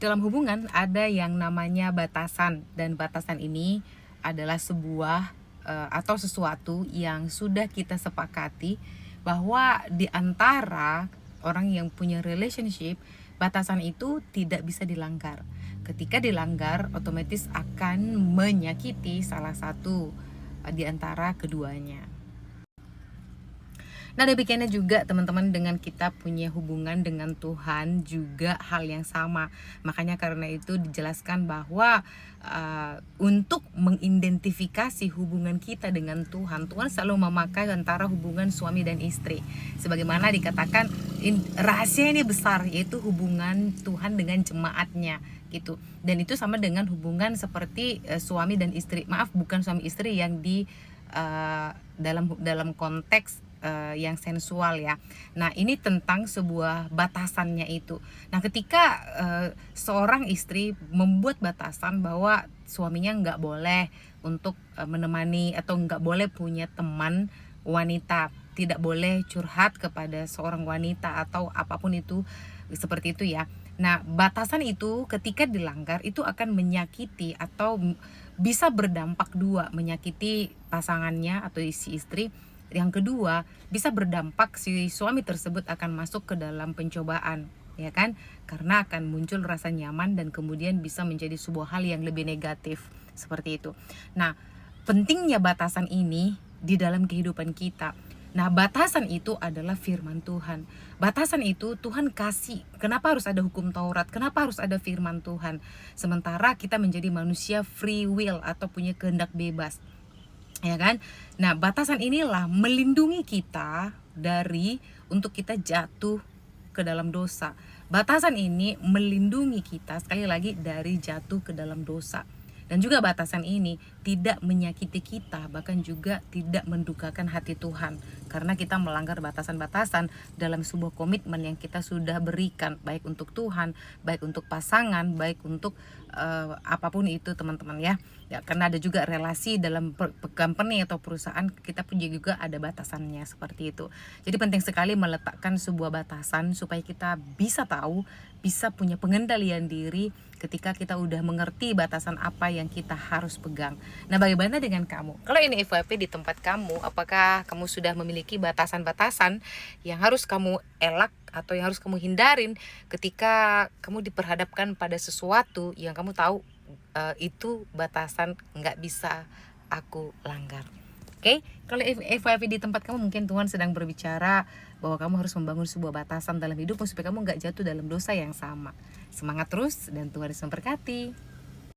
dalam hubungan ada yang namanya batasan, dan batasan ini adalah sebuah atau sesuatu yang sudah kita sepakati bahwa di antara orang yang punya relationship, batasan itu tidak bisa dilanggar. Ketika dilanggar, otomatis akan menyakiti salah satu di antara keduanya. Nah, demikiannya juga teman-teman dengan kita punya hubungan dengan Tuhan juga hal yang sama. Makanya karena itu dijelaskan bahwa untuk mengidentifikasi hubungan kita dengan Tuhan, Tuhan selalu memakai antara hubungan suami dan istri. Sebagaimana dikatakan rahasia ini besar, yaitu hubungan Tuhan dengan jemaatnya gitu. Dan itu sama dengan hubungan seperti suami dan istri. Maaf, bukan suami istri yang di dalam konteks yang sensual ya. Nah, ini tentang sebuah batasannya itu. Nah, ketika seorang istri membuat batasan bahwa suaminya nggak boleh untuk menemani atau nggak boleh punya teman wanita, tidak boleh curhat kepada seorang wanita atau apapun itu, seperti itu ya. Nah, batasan itu ketika dilanggar itu akan menyakiti atau bisa berdampak dua, menyakiti pasangannya atau si istri. Yang kedua, bisa berdampak si suami tersebut akan masuk ke dalam pencobaan, ya kan? Karena akan muncul rasa nyaman dan kemudian bisa menjadi sebuah hal yang lebih negatif, seperti itu. Nah, pentingnya batasan ini di dalam kehidupan kita. Nah, batasan itu adalah firman Tuhan. Batasan itu Tuhan kasih. Kenapa harus ada hukum Taurat? Kenapa harus ada firman Tuhan? Sementara kita menjadi manusia free will atau punya kehendak bebas, ya kan? Nah, batasan inilah melindungi kita dari untuk kita jatuh ke dalam dosa. Batasan ini melindungi kita sekali lagi dari jatuh ke dalam dosa. Dan juga batasan ini tidak menyakiti kita, bahkan juga tidak mendukakan hati Tuhan, karena kita melanggar batasan-batasan dalam sebuah komitmen yang kita sudah berikan, baik untuk Tuhan, baik untuk pasangan, baik untuk apapun itu teman-teman ya. Karena ada juga relasi dalam company atau perusahaan, kita punya juga ada batasannya seperti itu. Jadi penting sekali meletakkan sebuah batasan supaya kita bisa tahu, bisa punya pengendalian diri ketika kita udah mengerti batasan apa yang kita harus pegang. Nah, bagaimana dengan kamu? Kalau ini FYP di tempat kamu, apakah kamu sudah memiliki batasan-batasan yang harus kamu elak atau yang harus kamu hindarin ketika kamu diperhadapkan pada sesuatu yang kamu tahu itu batasan nggak bisa aku langgar? Oke, kalau FYP di tempat kamu, mungkin Tuhan sedang berbicara bahwa kamu harus membangun sebuah batasan dalam hidupmu supaya kamu nggak jatuh dalam dosa yang sama. Semangat terus dan Tuhan Yesus memberkati.